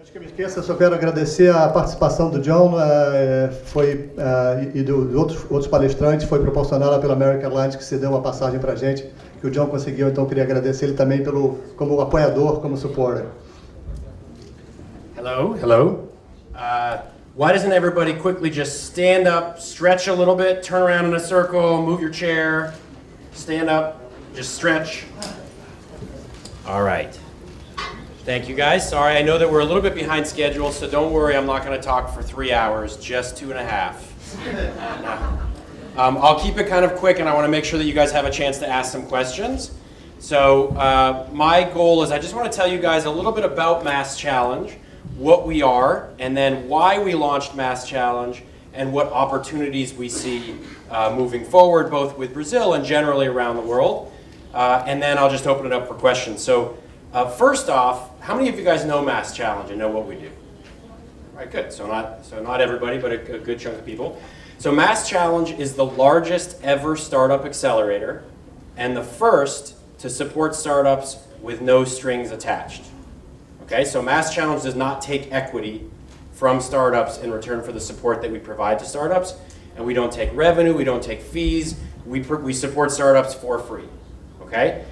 Antes que eu me esqueça, eu só quero agradecer a participação do John e dos outros palestrantes, foi proporcionada pela American Airlines, que cedeu uma passagem para a gente, que o John conseguiu, então eu queria agradecer ele também como apoiador, como supporter. Hello, hello. Why doesn't everybody quickly just stand up, stretch a little bit, turn around in a circle, move your chair, stand up, just stretch. All right. Thank you guys. Sorry, I know that we're a little bit behind schedule, so don't worry, I'm not going to talk for 3 hours, just 2.5. I'll keep it kind of quick, and I want to make sure that you guys have a chance to ask some questions. So my goal is I just want to tell you guys a little bit about Mass Challenge, what we are, and then why we launched Mass Challenge, and what opportunities we see moving forward, both with Brazil and generally around the world. And then I'll just open it up for questions. So first off, how many of you guys know Mass Challenge and know what we do? All right, good. So not everybody, but a good chunk of people. So Mass Challenge is the largest ever startup accelerator and the first to support startups with no strings attached. Okay, so Mass Challenge does not take equity from startups in return for the support that we provide to startups, and we don't take revenue, we don't take fees, we support startups for free. Okay?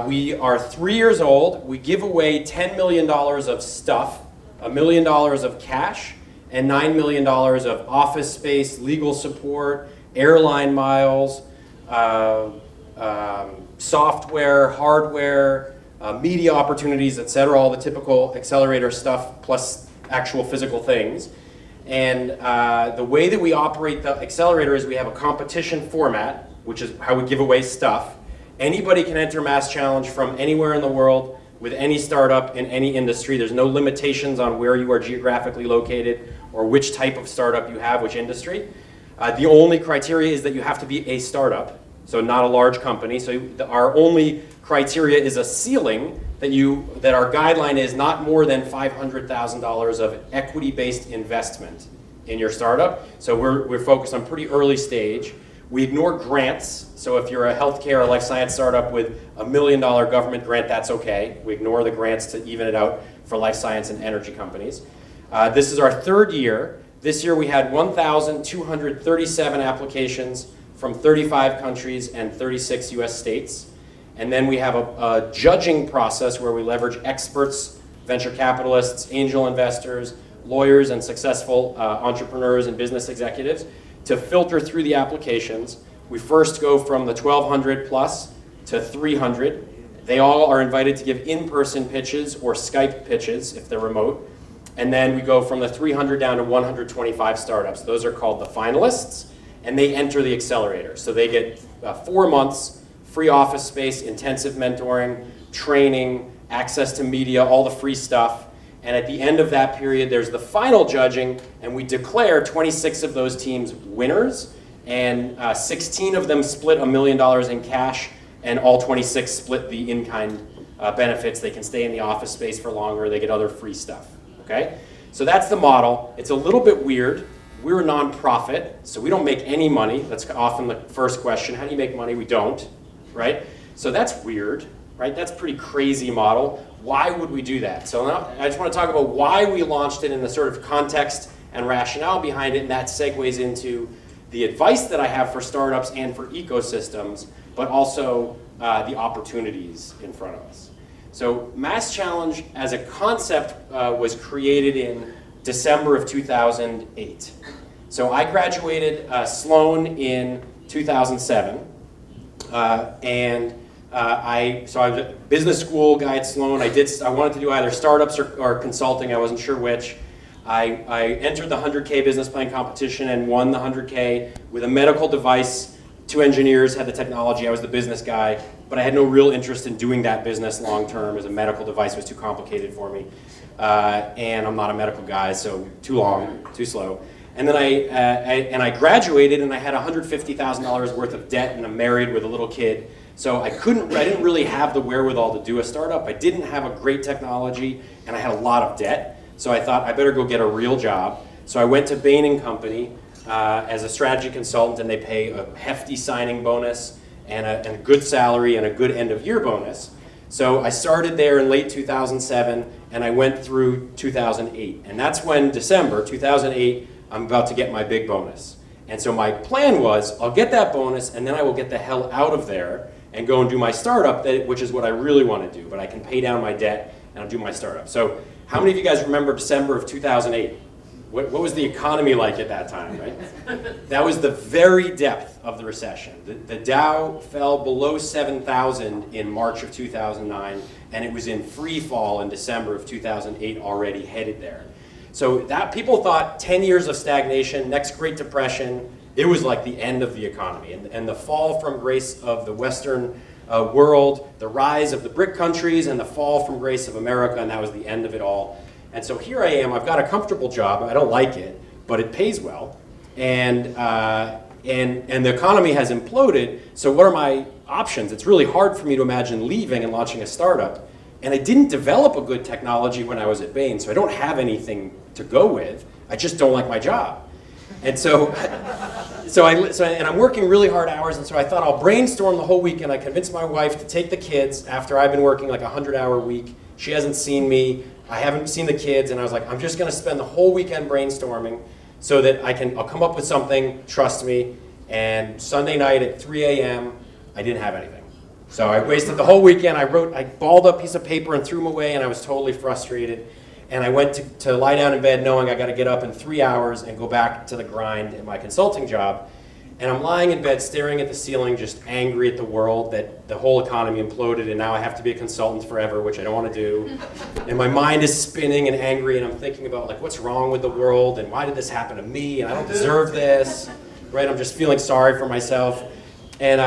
We are 3 years old. We give away $10 million of stuff, $1 million of cash, and $9 million of office space, legal support, airline miles, software, hardware, media opportunities, etc., all the typical accelerator stuff, plus actual physical things. And the way that we operate the accelerator is we have a competition format, which is how we give away stuff. Anybody can enter Mass Challenge from anywhere in the world with any startup in any industry. There's no limitations on where you are geographically located or which type of startup you have, which industry. The only criteria is that you have to be a startup, so not a large company. So our only criteria is a ceiling that our guideline is not more than $500,000 of equity-based investment in your startup. So we're focused on pretty early stage. We ignore grants, so if you're a healthcare or life science startup with $1 million government grant, that's okay. We ignore the grants to even it out for life science and energy companies. This is our third year. This year we had 1,237 applications from 35 countries and 36 US states. And then we have a judging process where we leverage experts, venture capitalists, angel investors, lawyers, and successful entrepreneurs and business executives to filter through the applications. We first go from the 1,200 plus to 300. They all are invited to give in-person pitches or Skype pitches if they're remote. And then we go from the 300 down to 125 startups. Those are called the finalists, and they enter the accelerator. So they get 4 months, free office space, intensive mentoring, training, access to media, all the free stuff. And at the end of that period, there's the final judging, and we declare 26 of those teams winners, and 16 of them split $1 million in cash, and all 26 split the in-kind benefits. They can stay in the office space for longer, they get other free stuff, okay? So that's the model. It's a little bit weird. We're a nonprofit, so we don't make any money. That's often the first question. How do you make money? We don't, right? So that's weird, right? That's a pretty crazy model. Why would we do that? So now I just want to talk about why we launched it and the sort of context and rationale behind it, and that segues into the advice that I have for startups and for ecosystems, but also the opportunities in front of us. So Mass Challenge as a concept was created in December of 2008. So I graduated Sloan in 2007, and I was a business school guy at Sloan. I wanted to do either startups or consulting. I wasn't sure which. I entered the 100K business plan competition and won the 100K with a medical device. 2 engineers had the technology. I was the business guy, but I had no real interest in doing that business long term, as a medical device was too complicated for me. And I'm not a medical guy, so too long, too slow. And then I graduated, and I had $150,000 worth of debt, and I'm married with a little kid. So I didn't really have the wherewithal to do a startup. I didn't have a great technology, and I had a lot of debt. So I thought I better go get a real job. So I went to Bain & Company as a strategy consultant, and they pay a hefty signing bonus and a good salary and a good end of year bonus. So I started there in late 2007, and I went through 2008. And that's when, December 2008, I'm about to get my big bonus. And so my plan was, I'll get that bonus, and then I will get the hell out of there and go and do my startup, which is what I really want to do. But I can pay down my debt, and I'll do my startup. So how many of you guys remember December of 2008? What was the economy like at that time, right? That was the very depth of the recession. The Dow fell below 7,000 in March of 2009, and it was in free fall in December of 2008, already headed there. So that people thought 10 years of stagnation, next Great Depression, it was like the end of the economy. And the fall from grace of the Western world, the rise of the BRIC countries, and the fall from grace of America, and that was the end of it all. And so here I am, I've got a comfortable job, I don't like it, but it pays well, and the economy has imploded, so what are my options? It's really hard for me to imagine leaving and launching a startup, and I didn't develop a good technology when I was at Bain, so I don't have anything to go with, I just don't like my job. And so and I'm working really hard hours, and so I thought I'll brainstorm the whole weekend. I convinced my wife to take the kids after I've been working like a 100-hour week. She hasn't seen me, I haven't seen the kids, and I was like, I'm just gonna spend the whole weekend brainstorming so that I'll come up with something, trust me, and Sunday night at 3 a.m., I didn't have anything. So I wasted the whole weekend, I balled up a piece of paper and threw them away, and I was totally frustrated. And I went to lie down in bed knowing I gotta get up in 3 hours and go back to the grind in my consulting job. And I'm lying in bed staring at the ceiling, just angry at the world that the whole economy imploded and now I have to be a consultant forever, which I don't want to do. And my mind is spinning and angry, and I'm thinking about like what's wrong with the world and why did this happen to me and I don't deserve this, right? I'm just feeling sorry for myself. And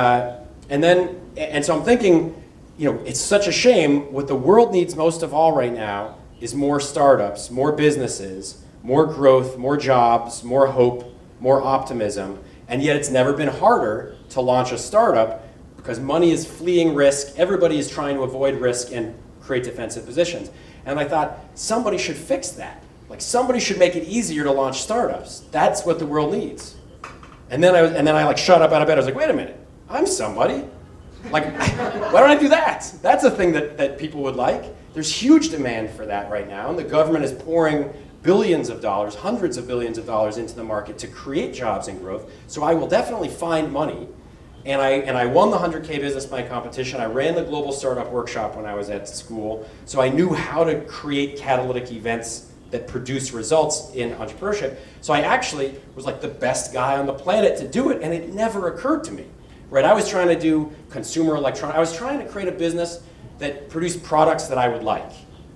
so I'm thinking, you know, it's such a shame. What the world needs most of all right now is more startups, more businesses, more growth, more jobs, more hope, more optimism. And yet it's never been harder to launch a startup because money is fleeing risk. Everybody is trying to avoid risk and create defensive positions. And I thought somebody should fix that. Like somebody should make it easier to launch startups. That's what the world needs. And then I like shut up out of bed. I was like, wait a minute, I'm somebody. Like, why don't I do that? That's a thing that people would like. There's huge demand for that right now, and the government is pouring billions of dollars, hundreds of billions of dollars into the market to create jobs and growth. So I will definitely find money. And I won the 100K Business Plan competition. I ran the Global Startup Workshop when I was at school. So I knew how to create catalytic events that produce results in entrepreneurship. So I actually was like the best guy on the planet to do it, and it never occurred to me. Right? I was trying to do consumer electronics. I was trying to create a business that produced products that I would like.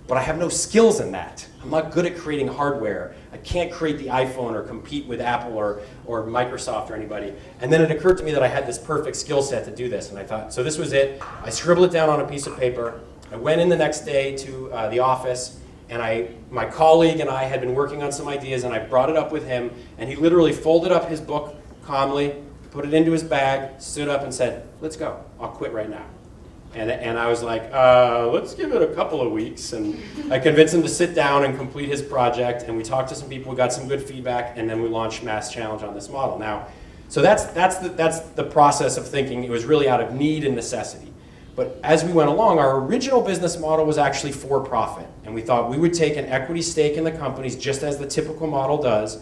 But I have no skills in that. I'm not good at creating hardware. I can't create the iPhone or compete with Apple or Microsoft or anybody. And then it occurred to me that I had this perfect skill set to do this. And I thought, so this was it. I scribbled it down on a piece of paper. I went in the next day to the office, and my colleague and I had been working on some ideas, and I brought it up with him, and he literally folded up his book calmly, put it into his bag, stood up and said, let's go. I'll quit right now. And I was like, let's give it a couple of weeks. And I convinced him to sit down and complete his project. And we talked to some people, we got some good feedback, and then we launched Mass Challenge on this model. Now, so that's the process of thinking. It was really out of need and necessity. But as we went along, our original business model was actually for profit. And we thought we would take an equity stake in the companies just as the typical model does.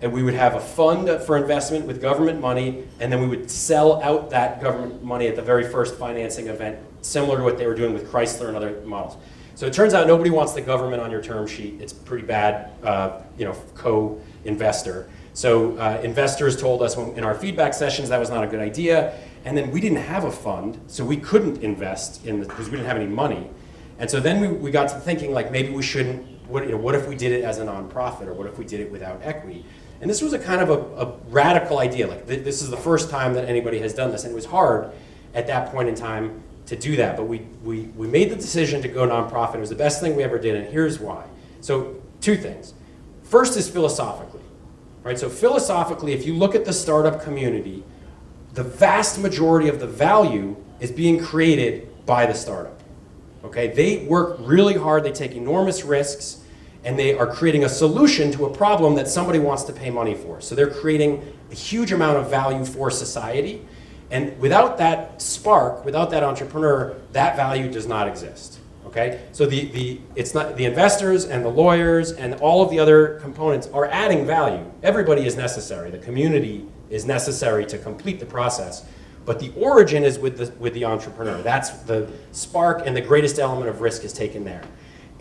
And we would have a fund for investment with government money, and then we would sell out that government money at the very first financing event, similar to what they were doing with Chrysler and other models. So it turns out nobody wants the government on your term sheet. It's pretty bad, co-investor. So investors told us in our feedback sessions that was not a good idea, and then we didn't have a fund, so we couldn't invest in because we didn't have any money. And so then we got to thinking like maybe we shouldn't. What if we did it as a nonprofit, or what if we did it without equity? And this was a kind of a radical idea. Like this is the first time that anybody has done this, and it was hard at that point in time to do that. But we made the decision to go nonprofit. It was the best thing we ever did, and here's why. So two things. First is philosophically, right? So philosophically, if you look at the startup community, the vast majority of the value is being created by the startup. Okay, they work really hard. They take enormous risks. And they are creating a solution to a problem that somebody wants to pay money for. So they're creating a huge amount of value for society. And without that spark, without that entrepreneur, that value does not exist. Okay? So it's not the investors and the lawyers and all of the other components are adding value. Everybody is necessary. The community is necessary to complete the process. But the origin is with the entrepreneur. That's the spark, and the greatest element of risk is taken there.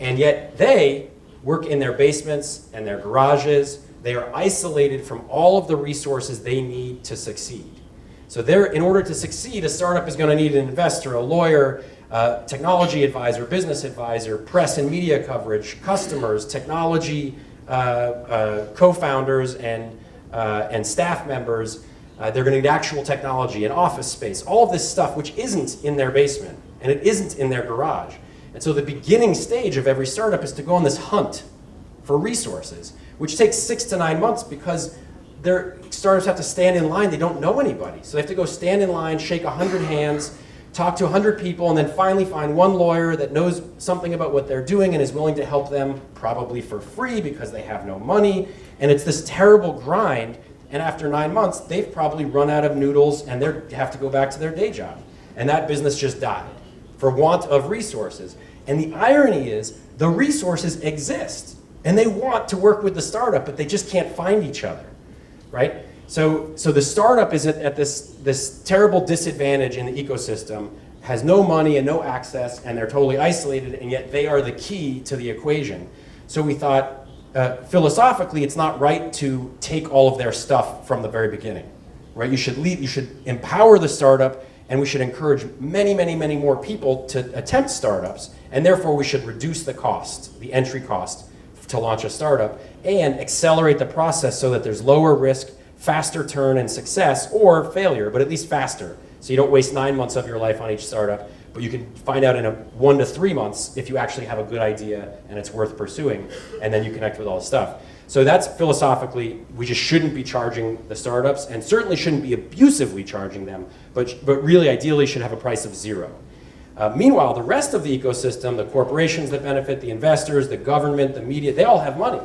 And yet they work in their basements and their garages. They are isolated from all of the resources they need to succeed. So in order to succeed, a startup is going to need an investor, a lawyer, technology advisor, business advisor, press and media coverage, customers, technology co-founders and staff members. They're going to need actual technology and office space, all of this stuff which isn't in their basement and it isn't in their garage. And so the beginning stage of every startup is to go on this hunt for resources, which takes 6 to 9 months because their startups have to stand in line. They don't know anybody. So they have to go stand in line, shake 100 hands, talk to 100 people, and then finally find one lawyer that knows something about what they're doing and is willing to help them, probably for free because they have no money. And it's this terrible grind. And after 9 months, they've probably run out of noodles and they have to go back to their day job. And that business just died for want of resources. And the irony is the resources exist and they want to work with the startup, but they just can't find each other, right? So the startup is at this terrible disadvantage in the ecosystem, has no money and no access, and they're totally isolated, and yet they are the key to the equation. So we thought, philosophically, it's not right to take all of their stuff from the very beginning, right? You should empower the startup, and we should encourage many, many, many more people to attempt startups, and therefore we should reduce the cost, the entry cost to launch a startup, and accelerate the process so that there's lower risk, faster turn and success, or failure, but at least faster. So you don't waste 9 months of your life on each startup, but you can find out in 1 to 3 months if you actually have a good idea and it's worth pursuing, and then you connect with all the stuff. So that's philosophically, we just shouldn't be charging the startups, and certainly shouldn't be abusively charging them, but really ideally should have a price of 0. Meanwhile, the rest of the ecosystem, the corporations that benefit, the investors, the government, the media, they all have money.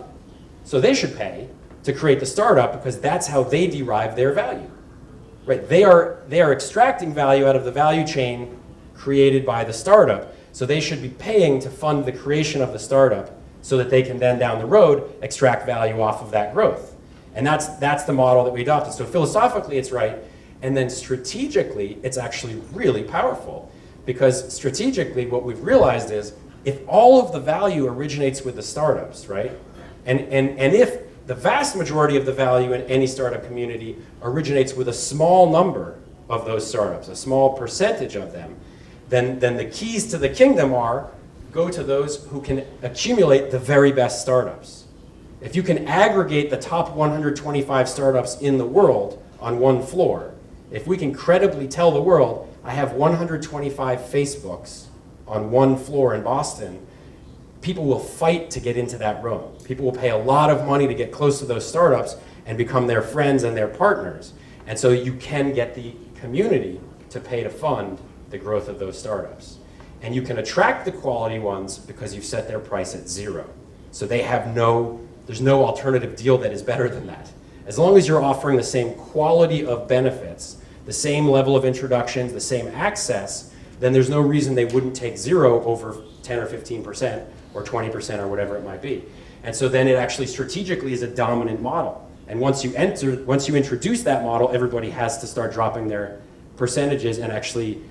So they should pay to create the startup because that's how they derive their value. Right? They are extracting value out of the value chain created by the startup. So they should be paying to fund the creation of the startup so that they can then down the road extract value off of that growth. And that's the model that we adopted. So philosophically it's right, and then strategically it's actually really powerful. Because strategically what we've realized is if all of the value originates with the startups, right? And if the vast majority of the value in any startup community originates with a small number of those startups, a small percentage of them, then the keys to the kingdom are go to those who can accumulate the very best startups. If you can aggregate the top 125 startups in the world on one floor, if we can credibly tell the world, I have 125 Facebooks on one floor in Boston, people will fight to get into that room. People will pay a lot of money to get close to those startups and become their friends and their partners. And so you can get the community to pay to fund the growth of those startups. And you can attract the quality ones because you've set their price at 0. So they have there's no alternative deal that is better than that. As long as you're offering the same quality of benefits, the same level of introductions, the same access, then there's no reason they wouldn't take 0 over 10 or 15% or 20% or whatever it might be. And so then it actually strategically is a dominant model. And once you introduce that model, everybody has to start dropping their percentages and actually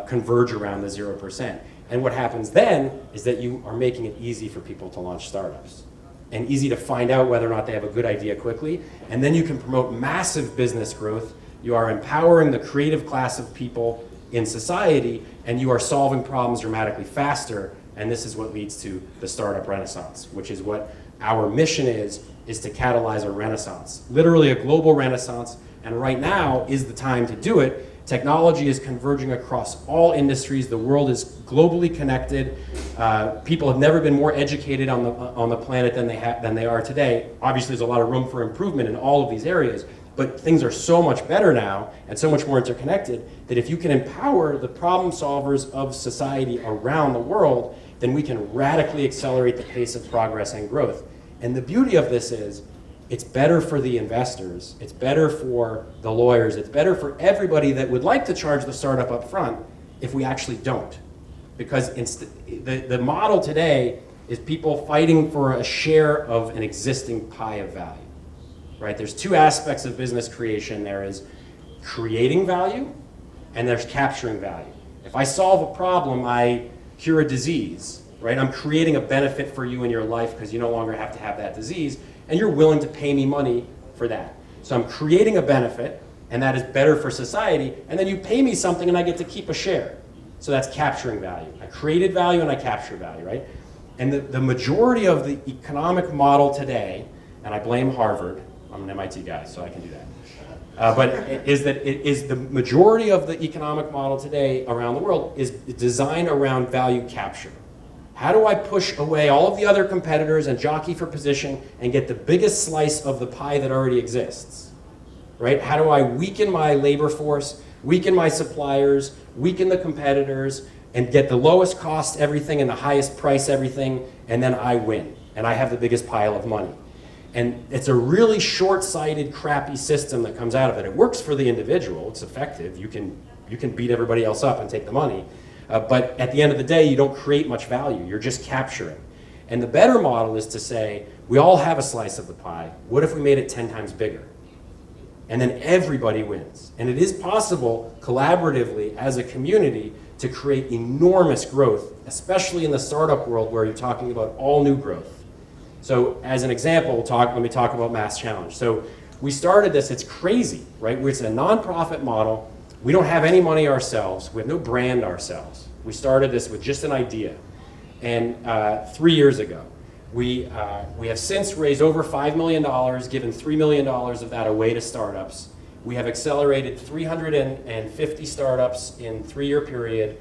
converge around the 0%. And what happens then is that you are making it easy for people to launch startups and easy to find out whether or not they have a good idea quickly. And then you can promote massive business growth. You are empowering the creative class of people in society, and you are solving problems dramatically faster. And this is what leads to the startup renaissance, which is what our mission is to catalyze a renaissance, literally a global renaissance. And right now is the time to do it. Technology is converging across all industries. The world is globally connected. People have never been more educated on the planet than they are today. Obviously, there's a lot of room for improvement in all of these areas, but things are so much better now and so much more interconnected that if you can empower the problem solvers of society around the world, then we can radically accelerate the pace of progress and growth. And the beauty of this is, it's better for the investors, it's better for the lawyers, it's better for everybody that would like to charge the startup up front if we actually don't. Because the model today is people fighting for a share of an existing pie of value, right? There's two aspects of business creation. There is creating value and there's capturing value. If I solve a problem, I cure a disease, right? I'm creating a benefit for you in your life because you no longer have to have that disease, and you're willing to pay me money for that. So I'm creating a benefit, and that is better for society, and then you pay me something and I get to keep a share. So that's capturing value. I created value and I capture value, right? And the majority of the economic model today, and I blame Harvard, I'm an MIT guy, so I can do that. But it is the majority of the economic model today around the world is designed around value capture. How do I push away all of the other competitors and jockey for position and get the biggest slice of the pie that already exists? Right? How do I weaken my labor force, weaken my suppliers, weaken the competitors, and get the lowest cost everything and the highest price everything, and then I win, and I have the biggest pile of money. And it's a really short-sighted, crappy system that comes out of it. It works for the individual, it's effective, you can beat everybody else up and take the money, but at the end of the day, you don't create much value, you're just capturing. And the better model is to say, we all have a slice of the pie, what if we made it 10 times bigger? And then everybody wins. And it is possible, collaboratively, as a community, to create enormous growth, especially in the startup world where you're talking about all new growth. So as an example, let me talk about Mass Challenge. So we started this, it's crazy, right? It's a nonprofit model. We don't have any money ourselves. We have no brand ourselves. We started this with just an idea. And 3 years ago, we have since raised over $5 million, given $3 million of that away to startups. We have accelerated 350 startups in 3-year period,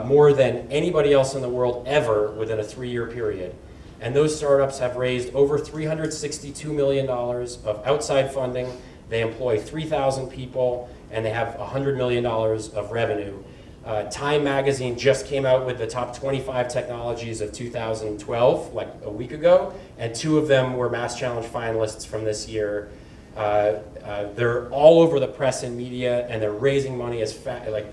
more than anybody else in the world ever within a 3-year period. And those startups have raised over $362 million of outside funding. They employ 3,000 people, and they have $100 million of revenue. Time magazine just came out with the top 25 technologies of 2012, like a week ago, and 2 of them were Mass Challenge finalists from this year. They're all over the press and media, and they're raising money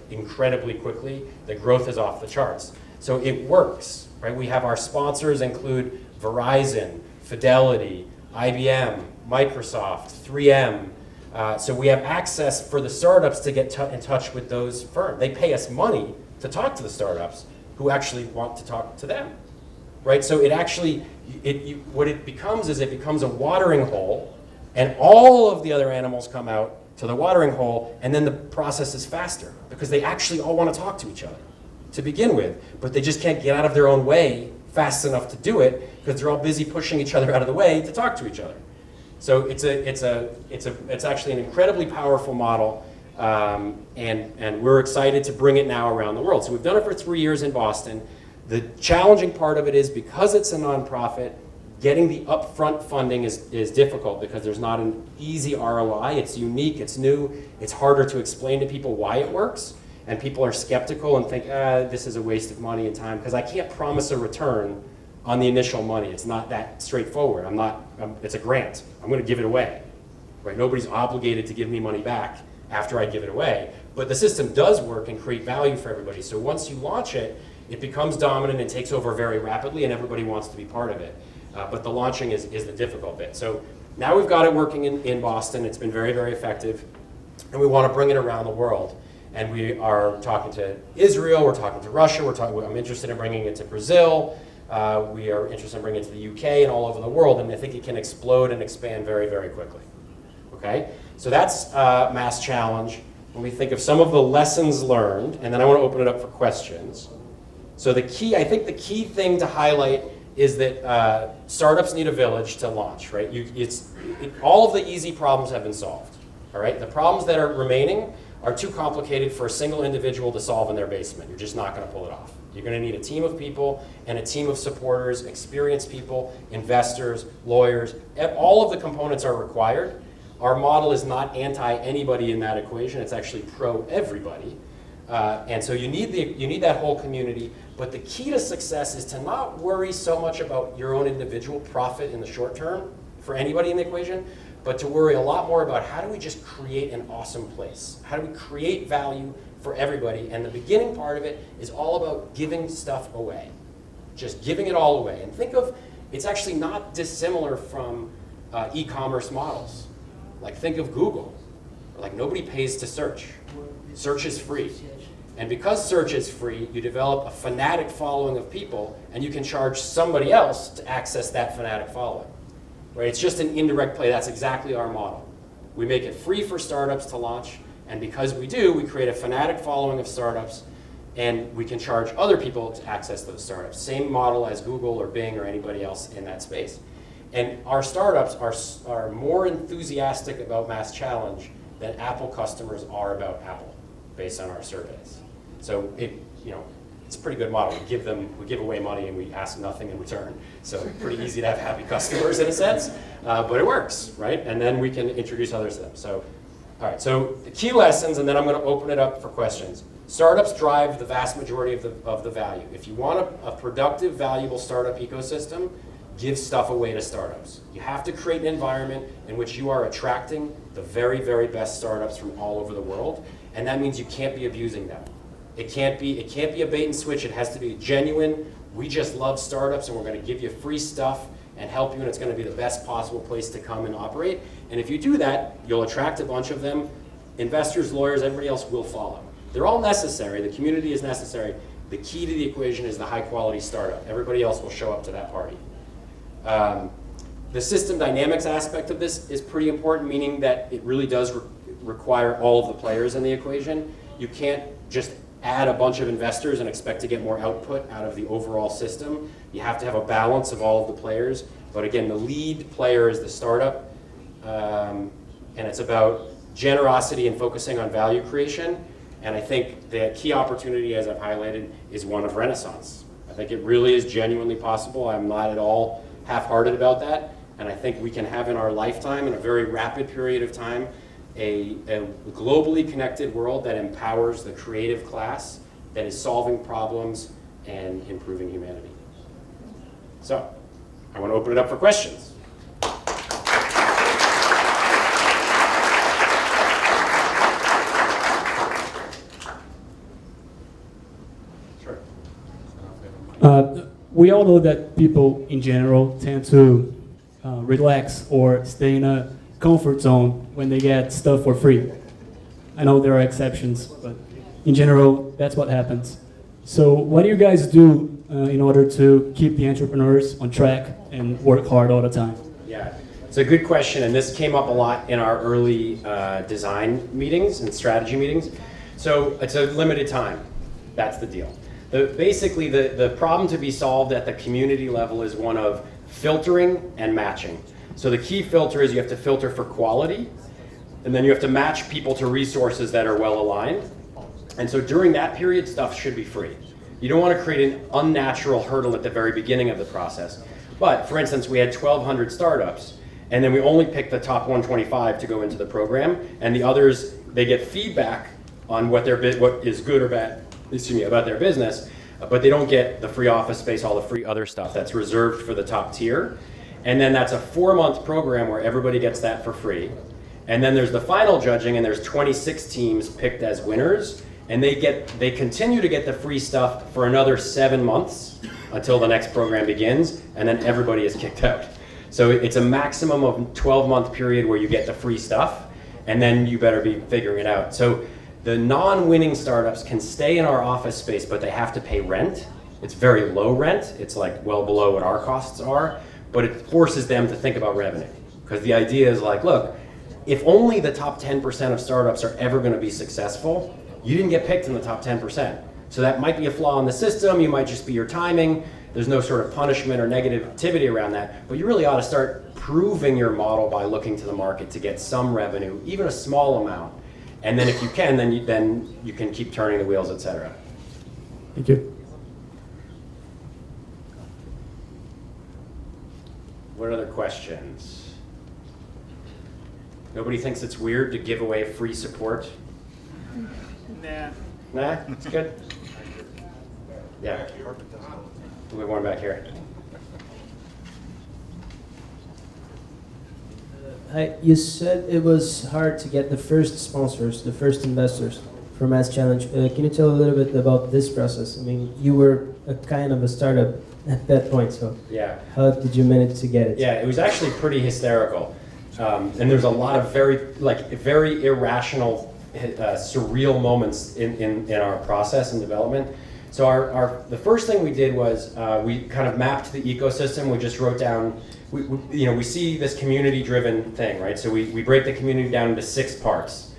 incredibly quickly. The growth is off the charts. So it works, right? We have our sponsors include Verizon, Fidelity, IBM, Microsoft, 3M. So we have access for the startups to get in touch with those firms. They pay us money to talk to the startups who actually want to talk to them, right? So it actually, what it becomes is it becomes a watering hole, and all of the other animals come out to the watering hole, and then the process is faster because they actually all want to talk to each other to begin with, but they just can't get out of their own way fast enough to do it because they're all busy pushing each other out of the way to talk to each other. So it's actually an incredibly powerful model, and we're excited to bring it now around the world. So we've done it for 3 years in Boston. The challenging part of it is because it's a nonprofit, getting the upfront funding is difficult because there's not an easy ROI. It's unique, it's new, it's harder to explain to people why it works, and people are skeptical and think, this is a waste of money and time because I can't promise a return on the initial money. It's not that straightforward. It's a grant. I'm going to give it away, right? Nobody's obligated to give me money back after I give it away, but the system does work and create value for everybody. So once you launch it, it becomes dominant and takes over very rapidly, and everybody wants to be part of it. But the launching is the difficult bit. So now we've got it working in Boston. It's been very, very effective, and we want to bring it around the world. And we are talking to Israel, we're talking to Russia, I'm interested in bringing it to Brazil, we are interested in bringing it to the UK and all over the world, and I think it can explode and expand very, very quickly. Okay? So that's Mass Challenge. When we think of some of the lessons learned, and then I want to open it up for questions. So I think the key thing to highlight is that startups need a village to launch, right? All of the easy problems have been solved, all right? The problems that are remaining are too complicated for a single individual to solve in their basement. You're just not going to pull it off. You're going to need a team of people and a team of supporters, experienced people, investors, lawyers. All of the components are required. Our model is not anti-anybody in that equation. It's actually pro-everybody. And so you need that whole community. But the key to success is to not worry so much about your own individual profit in the short term for anybody in the equation, but to worry a lot more about how do we just create an awesome place? How do we create value for everybody? And the beginning part of it is all about giving stuff away. Just giving it all away. And think of, it's actually not dissimilar from e-commerce models. Like think of Google. Like nobody pays to search. Search is free. And because search is free, you develop a fanatic following of people, and you can charge somebody else to access that fanatic following. Right? It's just an indirect play. That's exactly our model. We make it free for startups to launch, and because we do, we create a fanatic following of startups, and we can charge other people to access those startups. Same model as Google or Bing or anybody else in that space. And our startups are more enthusiastic about Mass Challenge than Apple customers are about Apple, based on our surveys. So it's a pretty good model. We give away money and we ask nothing in return. So pretty easy to have happy customers in a sense, but it works, right? And then we can introduce others to them. So, all right, so the key lessons, and then I'm gonna open it up for questions. Startups drive the vast majority of the value. If you want a productive, valuable startup ecosystem, give stuff away to startups. You have to create an environment in which you are attracting the very, very best startups from all over the world, and that means you can't be abusing them. It can't be a bait and switch. It has to be genuine. We just love startups, and we're going to give you free stuff and help you, and it's going to be the best possible place to come and operate. And if you do that, you'll attract a bunch of them. Investors, lawyers, everybody else will follow. They're all necessary. The community is necessary. The key to the equation is the high-quality startup. Everybody else will show up to that party. The system dynamics aspect of this is pretty important, meaning that it really does require all of the players in the equation. You can't just add a bunch of investors and expect to get more output out of the overall system. You have to have a balance of all of the players. But again, the lead player is the startup, and it's about generosity and focusing on value creation. And I think the key opportunity, as I've highlighted, is one of renaissance. I think it really is genuinely possible. I'm not at all half-hearted about that. And I think we can have in our lifetime, in a very rapid period of time, a globally connected world that empowers the creative class, that is solving problems and improving humanity. So, I want to open it up for questions. Sure. We all know that people in general tend to relax or stay in a comfort zone when they get stuff for free. I know there are exceptions, but in general, that's what happens. So what do you guys do in order to keep the entrepreneurs on track and work hard all the time? Yeah, it's a good question, and this came up a lot in our early design meetings and strategy meetings. So it's a limited time. That's the deal. Basically, the problem to be solved at the community level is one of filtering and matching. So the key filter is you have to filter for quality, and then you have to match people to resources that are well aligned. And so during that period, stuff should be free. You don't want to create an unnatural hurdle at the very beginning of the process. But for instance, we had 1,200 startups, and then we only picked the top 125 to go into the program, and the others, they get feedback on what is good or bad, about their business, but they don't get the free office space, all the free other stuff that's reserved for the top tier. And then that's a 4-month program where everybody gets that for free. And then there's the final judging, and there's 26 teams picked as winners, and they continue to get the free stuff for another 7 months until the next program begins, and then everybody is kicked out. So it's a maximum of 12-month period where you get the free stuff, and then you better be figuring it out. So the non-winning startups can stay in our office space, but they have to pay rent. It's very low rent. It's like well below what our costs are, but it forces them to think about revenue. Because the idea is like, look, if only the top 10% of startups are ever going to be successful, you didn't get picked in the top 10%. So that might be a flaw in the system. You might just be your timing. There's no sort of punishment or negativity around that. But you really ought to start proving your model by looking to the market to get some revenue, even a small amount. And then if you can, then you can keep turning the wheels, et cetera. Thank you. What other questions? Nobody thinks it's weird to give away free support? Nah, it's good. Yeah. We have one back here. You said it was hard to get the first sponsors, the first investors for Mass Challenge. Can you tell a little bit about this process? I mean, you were a kind of a startup at that point, so Yeah. how did you manage to get it? Yeah, it was actually pretty hysterical. And there's a lot of very irrational, surreal moments in our process and development. So the first thing we did was we kind of mapped the ecosystem. We just wrote down, we see this community-driven thing, right? So we break the community down into 6 parts: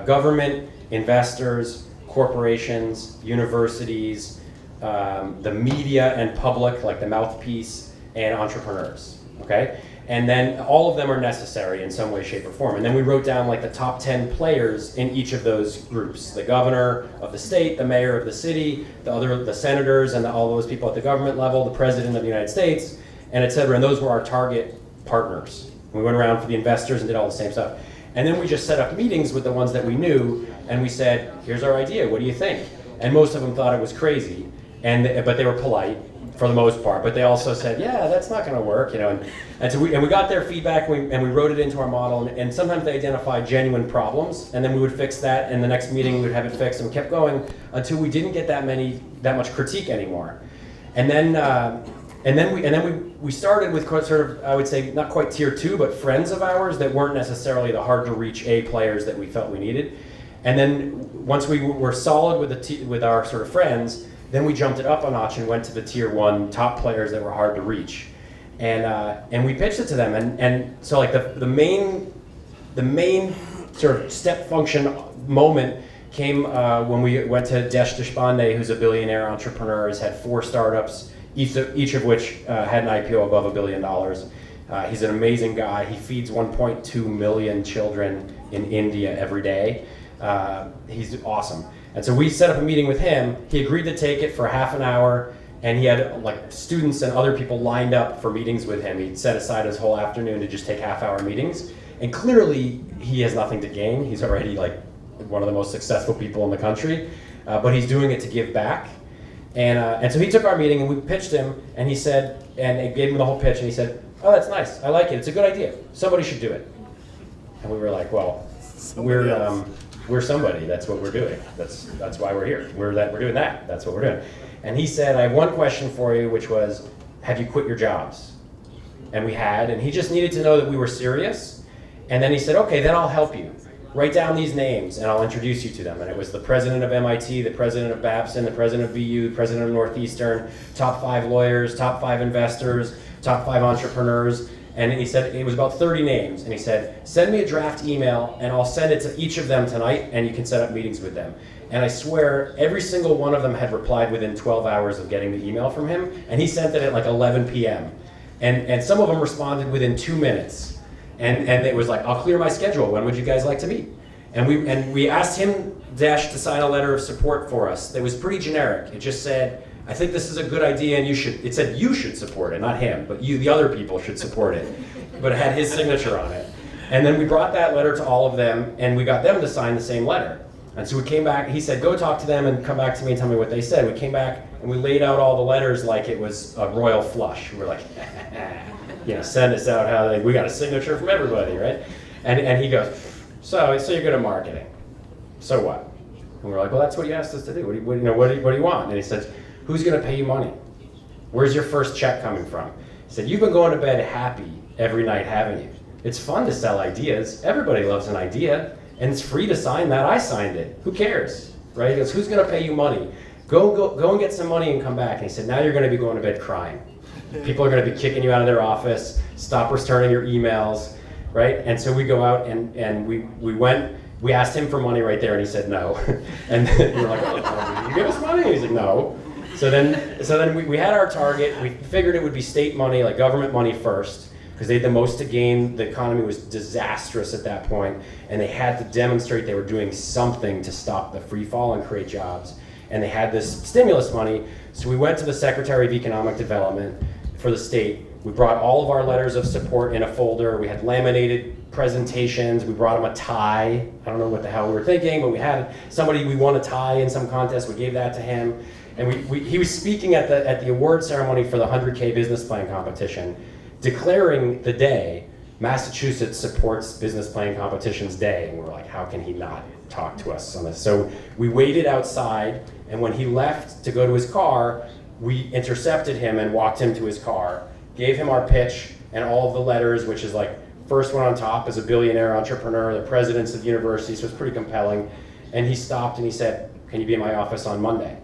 government, investors, corporations, universities, the media and public, like the mouthpiece, and entrepreneurs, okay? And then all of them are necessary in some way, shape, or form. And then we wrote down like the top 10 players in each of those groups: the governor of the state, the mayor of the city, the senators, and all those people at the government level, the president of the United States, and et cetera. And those were our target partners. We went around for the investors and did all the same stuff. And then we just set up meetings with the ones that we knew, and we said, here's our idea, what do you think? And most of them thought it was crazy, but they were polite for the most part, but they also said, yeah, that's not gonna work, and so we got their feedback, and we wrote it into our model, and sometimes they identified genuine problems, and then we would fix that, and the next meeting we would have it fixed, and we kept going until we didn't get that much critique anymore. And then we started with sort of, I would say, not quite tier 2, but friends of ours that weren't necessarily the hard to reach A players that we felt we needed. And then once we were solid with our sort of friends, then we jumped it up a notch and went to the tier 1 top players that were hard to reach. And we pitched it to them. And so like the main sort of step function moment came when we went to Desde, who's a billionaire entrepreneur, has had 4 startups, each of which had an IPO above $1 billion. He's an amazing guy. He feeds 1.2 million children in India every day. He's awesome. And so we set up a meeting with him. He agreed to take it for half an hour, and he had like students and other people lined up for meetings with him. He set aside his whole afternoon to just take half-hour meetings. And clearly, he has nothing to gain. He's already like one of the most successful people in the country, but he's doing it to give back. And so he took our meeting, and we pitched him, and he said, and it gave him the whole pitch, and he said, oh, that's nice. I like it. It's a good idea. Somebody should do it. And we were like, well, we're somebody. That's what we're doing. That's why we're here. We're doing that. That's what we're doing. And he said, I have one question for you, which was, have you quit your jobs? And we had, and he just needed to know that we were serious. And then he said, okay, then I'll help you. Write down these names, and I'll introduce you to them. And it was the president of MIT, the president of Babson, the president of BU, the president of Northeastern, top 5 lawyers, top 5 investors, top 5 entrepreneurs. And he said, it was about 30 names. And he said, send me a draft email, and I'll send it to each of them tonight, and you can set up meetings with them. And I swear, every single one of them had replied within 12 hours of getting the email from him. And he sent it at like 11 p.m. And some of them responded within 2 minutes. And it was like, I'll clear my schedule. When would you guys like to meet? And we asked him, Dash, to sign a letter of support for us. That was pretty generic. It just said, I think this is a good idea, and it said you should support it, not him, but the other people should support it. But it had his signature on it. And then we brought that letter to all of them, and we got them to sign the same letter. And so we came back, he said, go talk to them and come back to me and tell me what they said. We came back, and we laid out all the letters like it was a royal flush. We were like, send us out we got a signature from everybody, right? And he goes, so you're good at marketing. So what? And we're like, well, that's what you asked us to do. What do you want? And he says, who's going to pay you money? Where's your first check coming from? He said, you've been going to bed happy every night, haven't you? It's fun to sell ideas. Everybody loves an idea, and it's free to sign that. I signed it. Who cares, right? He goes, who's going to pay you money? Go and get some money and come back. And he said, now you're going to be going to bed crying. People are going to be kicking you out of their office, stop returning your emails, right? And so we go out and we asked him for money right there, and he said no. And then we were like, oh, will you give us money? And he's like, no. So then we had our target. We figured it would be state money, like government money first, because they had the most to gain. The economy was disastrous at that point, and they had to demonstrate they were doing something to stop the free fall and create jobs. And they had this stimulus money, so we went to the Secretary of Economic Development for the state. We brought all of our letters of support in a folder. We had laminated presentations. We brought him a tie. I don't know what the hell we were thinking, but we won a tie in some contest. We gave that to him. And he was speaking at the award ceremony for the 100K business plan competition, declaring the day Massachusetts supports business plan competitions day, and we're like, how can he not talk to us on this? So we waited outside, and when he left to go to his car, we intercepted him and walked him to his car, gave him our pitch and all of the letters, which is like, first one on top is a billionaire entrepreneur, the presidents of universities, so it's pretty compelling. And he stopped and he said, can you be in my office on Monday?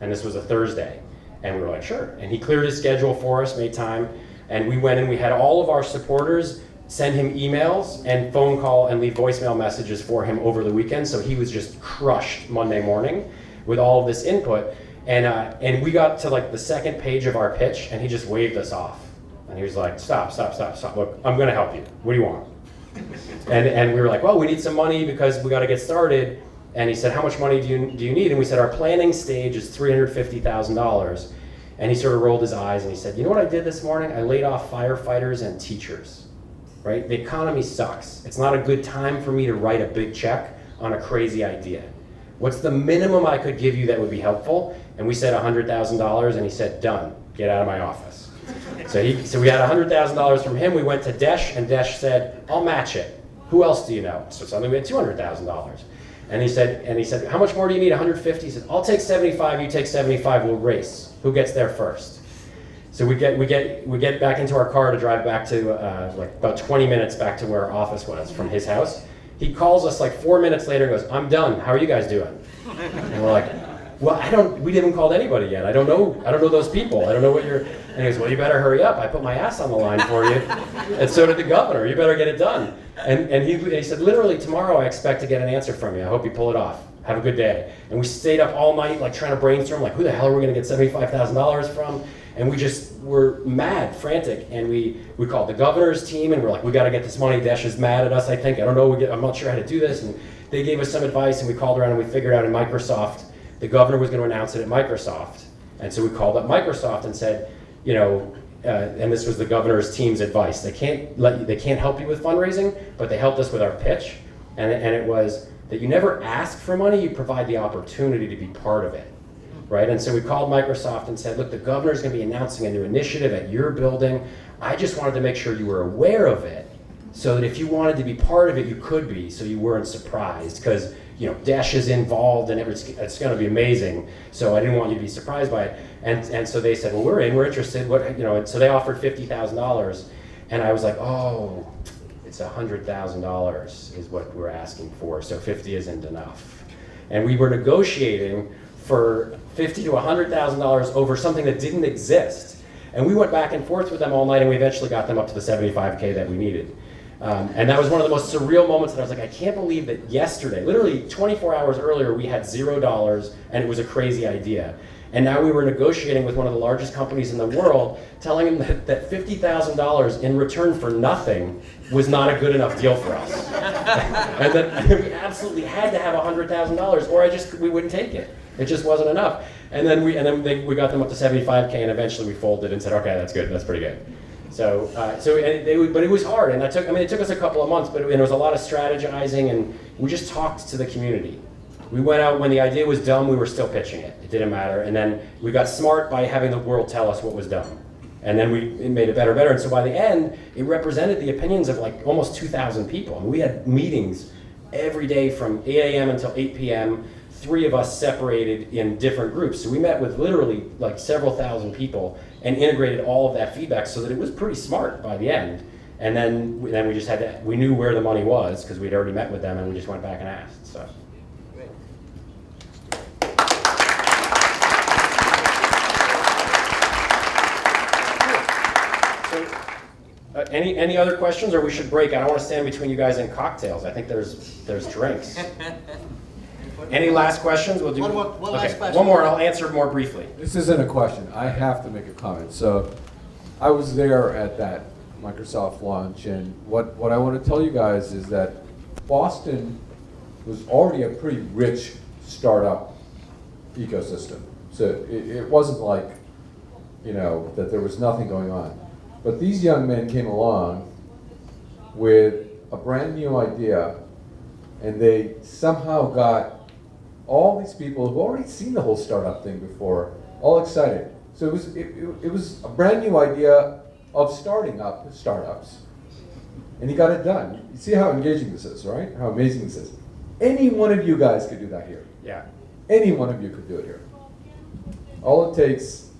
And this was a Thursday. And we were like, sure. And he cleared his schedule for us, made time. And we went and we had all of our supporters send him emails and phone call and leave voicemail messages for him over the weekend. So he was just crushed Monday morning with all of this input. And we got to like the second page of our pitch and he just waved us off. And he was like, stop. Look, I'm gonna help you. What do you want? And we were like, well, we need some money because we gotta get started. And he said, how much money do you need? And we said, our planning stage is $350,000. And he sort of rolled his eyes and he said, you know what I did this morning? I laid off firefighters and teachers, right? The economy sucks. It's not a good time for me to write a big check on a crazy idea. What's the minimum I could give you that would be helpful? And we said $100,000 and he said, done, get out of my office. So we had $100,000 from him. We went to Desh and Desh said, I'll match it. Who else do you know? So suddenly we had $200,000. And he said, how much more do you need? 150? He said, I'll take 75, you take 75, we'll race. Who gets there first? So we get back into our car to drive back to like about 20 minutes back to where our office was from his house. He calls us like 4 minutes later and goes, I'm done, how are you guys doing? And we're like, well, we haven't called anybody yet. I don't know those people. I don't know what you're, and he goes, well, you better hurry up. I put my ass on the line for you. And so did the governor. You better get it done. And he said, literally tomorrow I expect to get an answer from you. I hope you pull it off. Have a good day. And we stayed up all night like trying to brainstorm, like who the hell are we gonna get $75,000 from? And we just were mad, frantic. And we called the governor's team and we're like, we gotta get this money. Desh is mad at us, I think. I don't know, I'm not sure how to do this. And they gave us some advice and we called around and we figured out in Microsoft, the governor was going to announce it at Microsoft. And so we called up Microsoft and said, you know, and this was the governor's team's advice. They can't help you with fundraising, but they helped us with our pitch. And it was that you never ask for money, you provide the opportunity to be part of it, right? And so we called Microsoft and said, look, the governor's going to be announcing a new initiative at your building. I just wanted to make sure you were aware of it so that if you wanted to be part of it, you could be, so you weren't surprised. Because you know, Desh is involved and it's going to be amazing. So I didn't want you to be surprised by it. And so they said, well, we're interested. What, you know, and so they offered $50,000. And I was like, oh, it's $100,000 is what we're asking for. So 50 isn't enough. And we were negotiating for $50,000 to $100,000 over something that didn't exist. And we went back and forth with them all night and we eventually got them up to the 75K that we needed. And that was one of the most surreal moments that I was like, I can't believe that yesterday, literally 24 hours earlier, we had $0 and it was a crazy idea. And now we were negotiating with one of the largest companies in the world, telling them that $50,000 in return for nothing was not a good enough deal for us. And that we absolutely had to have $100,000 or we wouldn't take it. It just wasn't enough. And then we got them up to 75K and eventually we folded and said, okay, that's good, that's pretty good. But it was hard, and it took us a couple of months, but it was a lot of strategizing, and we just talked to the community. We went out, when the idea was dumb, we were still pitching it. It didn't matter, and then we got smart by having the world tell us what was dumb. And then it made it better and better, and so by the end, it represented the opinions of like almost 2,000 people. And we had meetings every day from 8 a.m. until 8 p.m., 3 of us separated in different groups. So we met with literally like several thousand people and integrated all of that feedback so that it was pretty smart by the end. And then we just we knew where the money was because we'd already met with them and we just went back and asked. So. Any other questions, or we should break? I don't want to stand between you guys and cocktails. I think there's drinks. Any last questions? We'll do one last question. One more, and I'll answer more briefly. This isn't a question. I have to make a comment. So I was there at that Microsoft launch, and what I want to tell you guys is that Boston was already a pretty rich startup ecosystem. So it wasn't like, you know, that there was nothing going on. But these young men came along with a brand new idea, and they somehow got all these people who've already seen the whole startup thing before, all excited. So it was a brand new idea of starting up startups and he got it done. You see how engaging this is, right? How amazing this is. Any one of you guys could do that here. Yeah. Any one of you could do it here. All it takes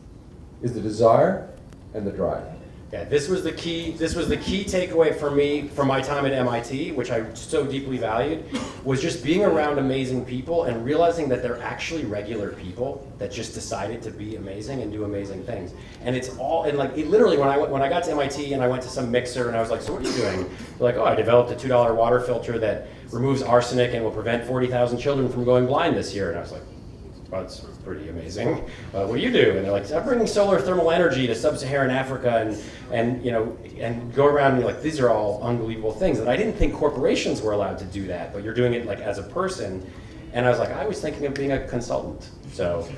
is the desire and the drive. Yeah, this was the key takeaway for me from my time at MIT, which I so deeply valued, was just being around amazing people and realizing that they're actually regular people that just decided to be amazing and do amazing things. And it's all, and like, it literally, when I got to MIT and I went to some mixer and I was like, so what are you doing? They're like, oh, I developed a $2 water filter that removes arsenic and will prevent 40,000 children from going blind this year. And I was like, well, that's pretty amazing. What do you do? And they're like, I'm bringing solar thermal energy to sub-Saharan Africa and you know, and go around and you're like, these are all unbelievable things. And I didn't think corporations were allowed to do that, but you're doing it like as a person. And I was like, I was thinking of being a consultant. So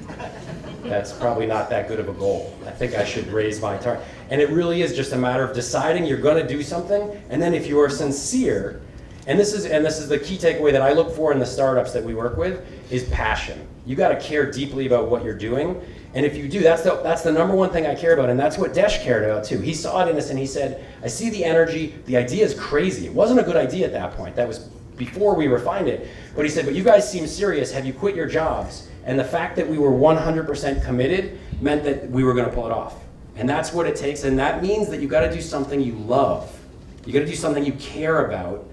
that's probably not that good of a goal. I think I should raise my target. And it really is just a matter of deciding you're gonna do something, and then if you are sincere, and this is the key takeaway that I look for in the startups that we work with, is passion. You got to care deeply about what you're doing, and if you do, that's the number one thing I care about, and that's what Desh cared about too. He saw it in us, and he said, "I see the energy. The idea is crazy. It wasn't a good idea at that point. That was before we refined it. But he said, but you guys seem serious. Have you quit your jobs?" And the fact that we were 100% committed meant that we were going to pull it off, and that's what it takes. And that means that you got to do something you love. You got to do something you care about.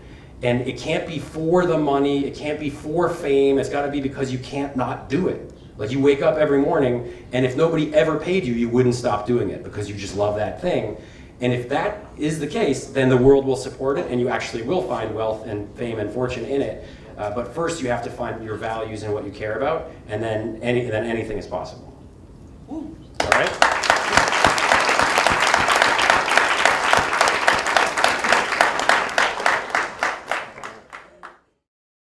And it can't be for the money, it can't be for fame, it's gotta be because you can't not do it. Like you wake up every morning, and if nobody ever paid you, you wouldn't stop doing it because you just love that thing. And if that is the case, then the world will support it, and you actually will find wealth and fame and fortune in it. But first you have to find your values and what you care about, and then anything is possible. All right?